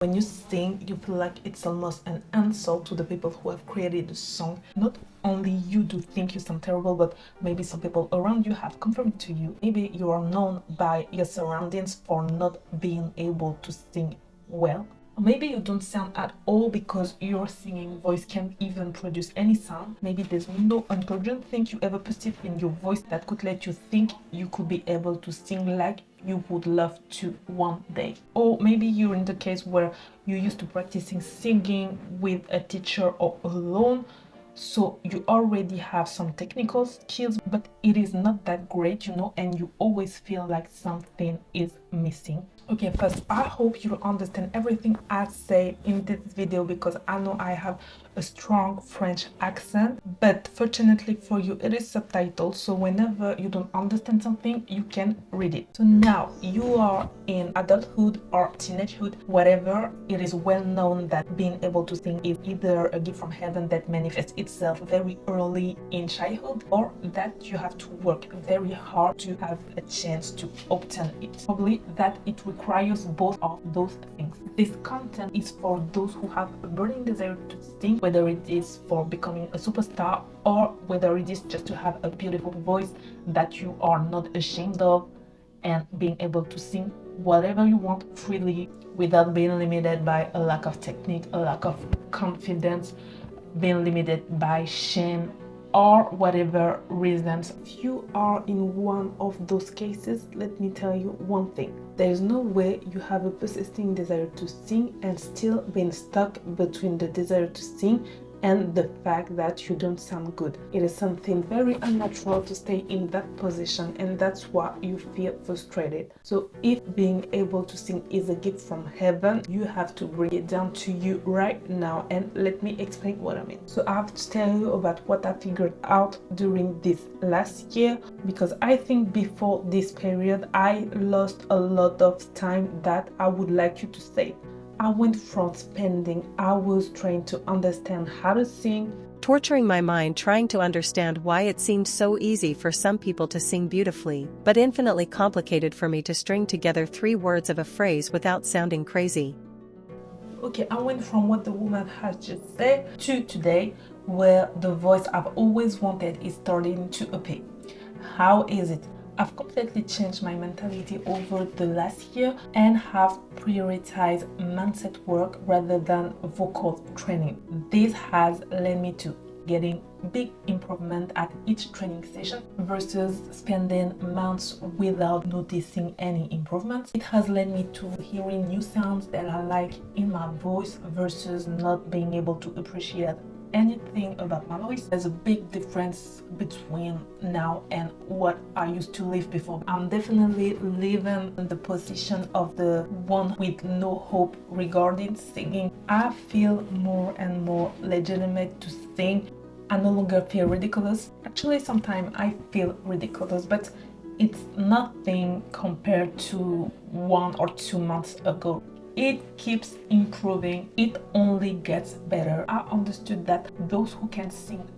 When you sing, you feel like it's almost an insult to the people who have created the song. Not only you do think you sound terrible, but maybe some people around you have confirmed to you. Maybe you are known by your surroundings for not being able to sing well. Maybe you don't sound at all because your singing voice can't even produce any sound. Maybe there's no encouraging thing you ever perceived in your voice that could let you think you could be able to sing like you would love to one day. Or maybe you're in the case where you used to practicing singing with a teacher or alone, so you already have some technical skills, but it is not that great, and you always feel like something is missing. Okay, first, I hope you understand everything I say in this video because I know I have a strong French accent, but fortunately for you, it is subtitled, so whenever you don't understand something, you can read it. So now you are in adulthood or teenagehood, whatever, it is well known that being able to sing is either a gift from heaven that manifests itself very early in childhood, or that you have to work very hard to have a chance to obtain it. Probably that it requires both of those things. This content is for those who have a burning desire to sing, whether it is for becoming a superstar or whether it is just to have a beautiful voice that you are not ashamed of, and being able to sing whatever you want freely without being limited by a lack of technique, a lack of confidence, being limited by shame or whatever reasons. If you are in one of those cases, let me tell you one thing. There is no way you have a persisting desire to sing and still being stuck between the desire to sing and the fact that you don't sound good. It is something very unnatural to stay in that position, and that's why you feel frustrated. So if being able to sing is a gift from heaven, you have to bring it down to you right now, and let me explain what I mean. So I have to tell you about what I figured out during this last year, because I think before this period I lost a lot of time that I would like you to save. I went from spending hours trying to understand how to sing, torturing my mind trying to understand why it seemed so easy for some people to sing beautifully, but infinitely complicated for me to string together 3 words of a phrase without sounding crazy. Okay, I went from what the woman has just said to today, where the voice I've always wanted is starting to appear. How is it? I've completely changed my mentality over the last year and have prioritized mindset work rather than vocal training. This has led me to getting big improvement at each training session versus spending months without noticing any improvements. It has led me to hearing new sounds that I like in my voice versus not being able to appreciate anything about my voice. There's a big difference between now and what I used to live before. I'm definitely living in the position of the one with no hope regarding singing. I feel more and more legitimate to sing. I no longer feel ridiculous. Actually, sometimes I feel ridiculous, but it's nothing compared to 1 or 2 months ago. It keeps improving. It only gets better. I understood that those who can sing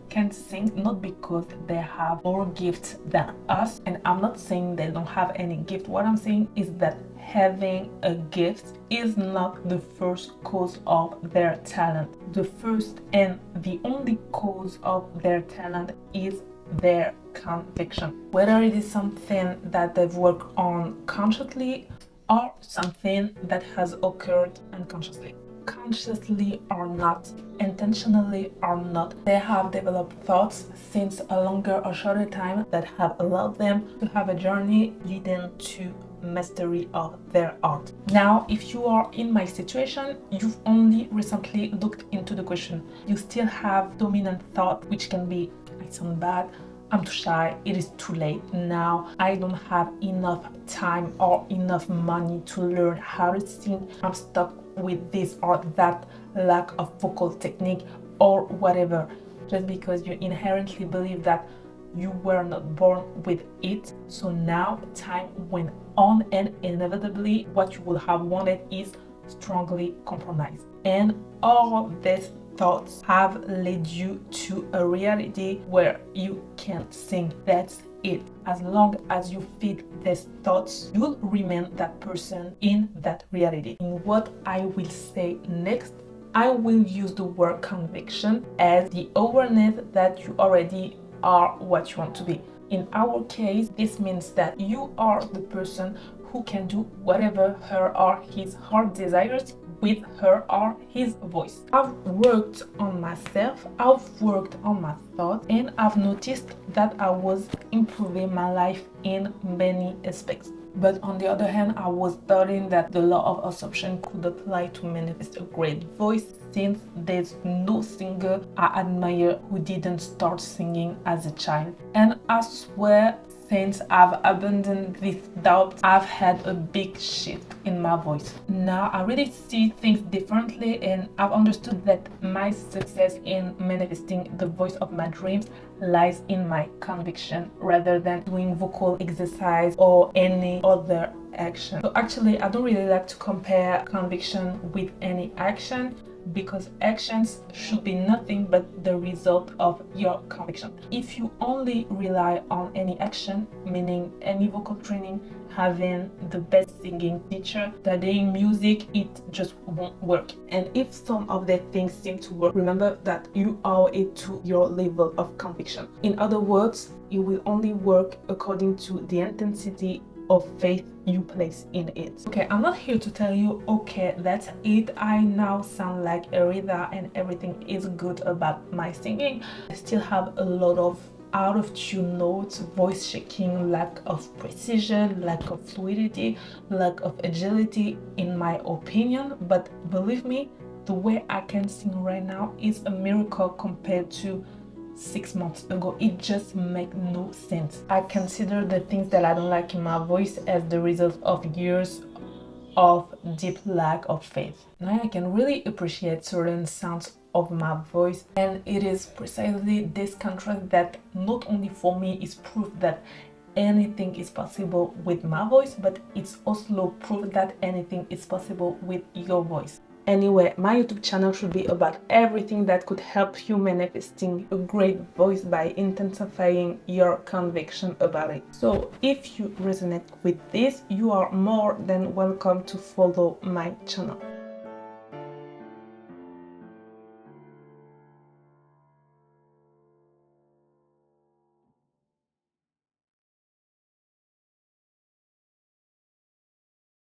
not because they have more gifts than us, and I'm not saying they don't have any gift. What I'm saying is that having a gift is not the first cause of their talent. The first and the only cause of their talent is their conviction, whether it is something that they've worked on consciously or something that has occurred unconsciously. Consciously or not, intentionally or not, they have developed thoughts since a longer or shorter time that have allowed them to have a journey leading to mastery of their art. Now, if you are in my situation, you've only recently looked into the question. You still have dominant thought, which can be, I sound bad, I'm too shy, it is too late now, I don't have enough time or enough money to learn how to sing, I'm stuck with this or that lack of vocal technique or whatever, just because you inherently believe that you were not born with it. So now time went on, and inevitably what you would have wanted is strongly compromised. And all of this thoughts have led you to a reality where you can't sing. That's it. As long as you feed these thoughts, you'll remain that person in that reality. In what I will say next, I will use the word conviction as the awareness that you already are what you want to be. In our case, this means that you are the person who can do whatever her or his heart desires with her or his voice. I've worked on myself, I've worked on my thoughts, and I've noticed that I was improving my life in many aspects. But on the other hand, I was studying that the law of assumption could apply to manifest a great voice, since there's no singer I admire who didn't start singing as a child. And I swear, since I've abandoned this doubt, I've had a big shift in my voice. Now I really see things differently, and I've understood that my success in manifesting the voice of my dreams lies in my conviction rather than doing vocal exercise or any other action. So actually, I don't really like to compare conviction with any action, because actions should be nothing but the result of your conviction. If you only rely on any action, meaning any vocal training, having the best singing teacher, studying music, it just won't work. And if some of the things seem to work, remember that you owe it to your level of conviction. In other words, it will only work according to the intensity of faith you place in it. Okay, I'm not here to tell you, okay, that's it, I now sound like Aretha and everything is good about my singing. I still have a lot of out of tune notes, voice shaking, lack of precision, lack of fluidity, lack of agility in my opinion, but believe me, the way I can sing right now is a miracle compared to 6 months ago. It just makes no sense. I consider the things that I don't like in my voice as the result of years of deep lack of faith. Now I can really appreciate certain sounds of my voice, and it is precisely this contrast that not only for me is proof that anything is possible with my voice, but it's also proof that anything is possible with your voice. Anyway, my YouTube channel should be about everything that could help you manifesting a great voice by intensifying your conviction about it. So if you resonate with this, you are more than welcome to follow my channel.